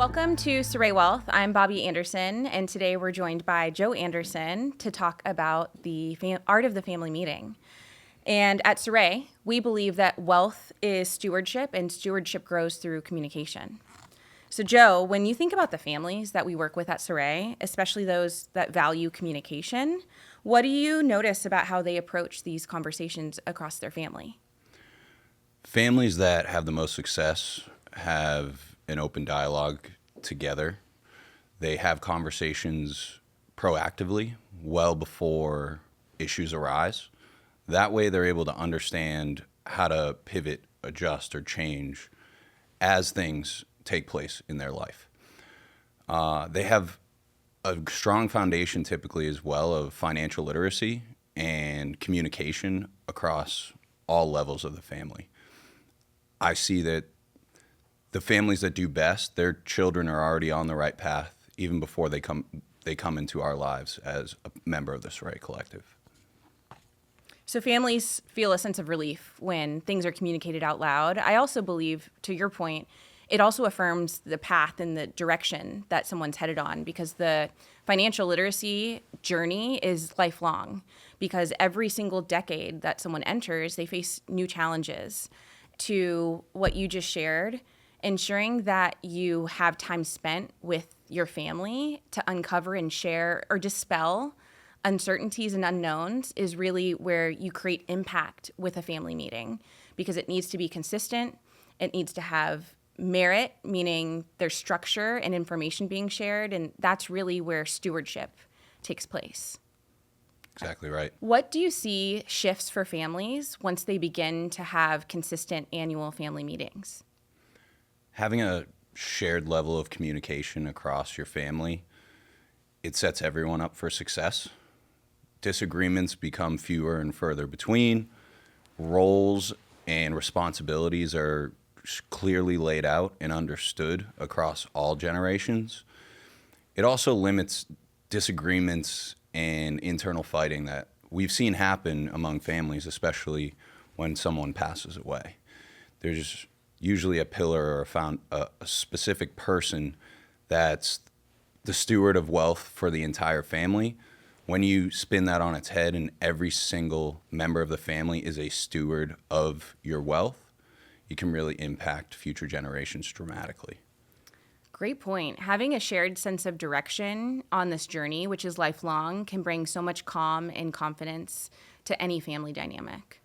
Welcome to Saray Wealth. I'm Bobby Anderson, and today we're joined by Joe Anderson to talk about the art of the family meeting. And at Saray, we believe that wealth is stewardship, and stewardship grows through communication. So, Joe, when you think about the families that we work with at Saray, especially those that value communication, what do you notice about how they approach these conversations across their family? Families that have the most success have an open dialogue together. They have conversations proactively well before issues arise. That way, they're able to understand how to pivot, adjust, or change as things take place in their life. They have a strong foundation typically as well of financial literacy and communication across all levels of the family. I see that the families that do best, their children are already on the right path even before they come into our lives as a member of the Saray Collective. So families feel a sense of relief when things are communicated out loud. I also believe, to your point, it also affirms the path and the direction that someone's headed on, because the financial literacy journey is lifelong, because every single decade that someone enters, they face new challenges. To what you just shared, ensuring that you have time spent with your family to uncover and share or dispel uncertainties and unknowns is really where you create impact with a family meeting, because it needs to be consistent. It needs to have merit, meaning there's structure and information being shared, and that's really where stewardship takes place. Exactly right. What do you see shifts for families once they begin to have consistent annual family meetings? Having a shared level of communication across your family, it sets everyone up for success. Disagreements become fewer and further between. Roles and responsibilities are clearly laid out and understood across all generations. It also limits disagreements and internal fighting that we've seen happen among families, especially when someone passes away. There's usually a pillar or a specific person that's the steward of wealth for the entire family. When you spin that on its head and every single member of the family is a steward of your wealth, you can really impact future generations dramatically. Great point. Having a shared sense of direction on this journey, which is lifelong, can bring so much calm and confidence to any family dynamic.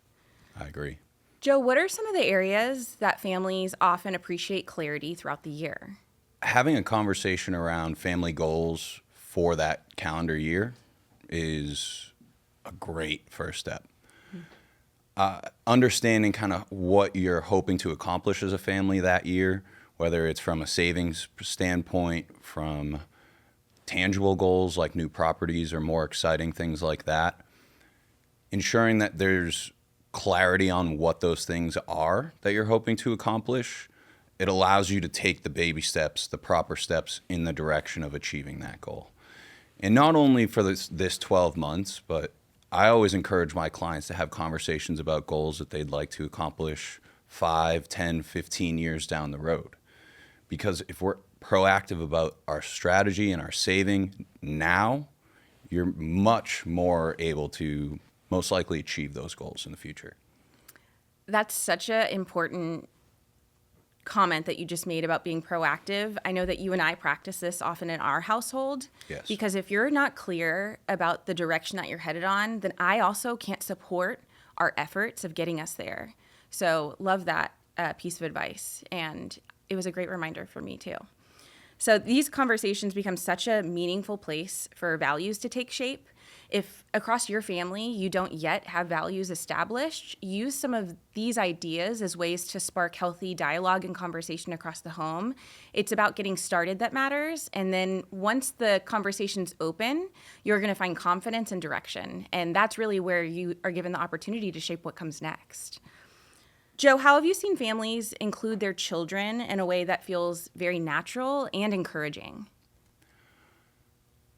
I agree. Joe, what are some of the areas that families often appreciate clarity throughout the year? Having a conversation around family goals for that calendar year is a great first step. Understanding kind of what you're hoping to accomplish as a family that year, whether it's from a savings standpoint, from tangible goals like new properties or more exciting things like that. Ensuring that there's clarity on what those things are that you're hoping to accomplish, it allows you to take the baby steps, the proper steps in the direction of achieving that goal. And not only for this 12 months, but I always encourage my clients to have conversations about goals that they'd like to accomplish 5, 10, 15 years down the road. Because if we're proactive about our strategy and our saving now, you're much more able to most likely achieve those goals in the future. That's such an important comment that you just made about being proactive. I know that you and I practice this often in our household. Yes. Because if you're not clear about the direction that you're headed on, then I also can't support our efforts of getting us there. So love that piece of advice. And it was a great reminder for me too. So these conversations become such a meaningful place for values to take shape. If across your family you don't yet have values established, use some of these ideas as ways to spark healthy dialogue and conversation across the home. It's about getting started that matters. And then once the conversation's open, you're going to find confidence and direction. And that's really where you are given the opportunity to shape what comes next. Joe, how have you seen families include their children in a way that feels very natural and encouraging?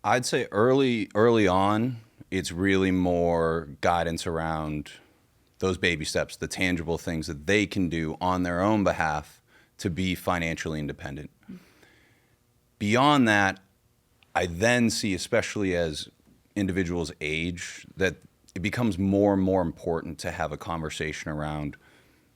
I'd say early on, it's really more guidance around those baby steps, the tangible things that they can do on their own behalf to be financially independent. Beyond that, I then see, especially as individuals age, that it becomes more and more important to have a conversation around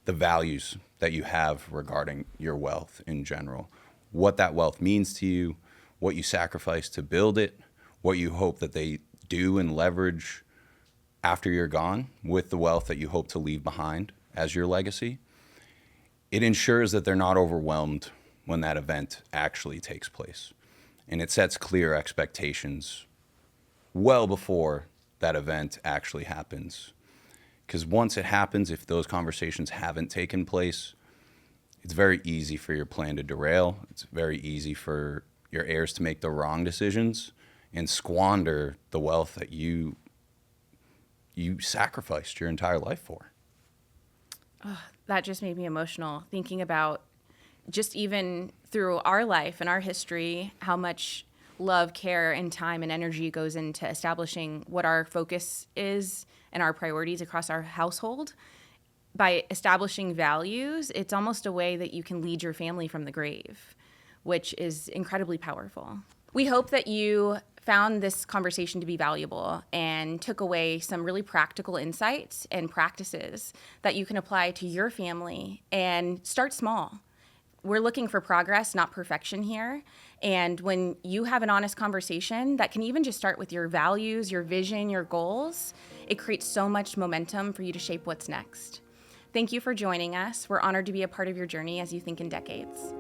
the values that you have regarding your wealth in general, what that wealth means to you, what you sacrifice to build it, what you hope that they do and leverage after you're gone with the wealth that you hope to leave behind as your legacy. It ensures that they're not overwhelmed when that event actually takes place. And it sets clear expectations well before that event actually happens. Because once it happens, if those conversations haven't taken place, it's very easy for your plan to derail. It's very easy for your heirs to make the wrong decisions and squander the wealth that you sacrificed your entire life for. That just made me emotional thinking about just even through our life and our history, how much love, care, and time and energy goes into establishing what our focus is and our priorities across our household. By establishing values, it's almost a way that you can lead your family from the grave, which is incredibly powerful. We hope that you found this conversation to be valuable and took away some really practical insights and practices that you can apply to your family and start small. We're looking for progress, not perfection here. And when you have an honest conversation that can even just start with your values, your vision, your goals, it creates so much momentum for you to shape what's next. Thank you for joining us. We're honored to be a part of your journey as you think in decades.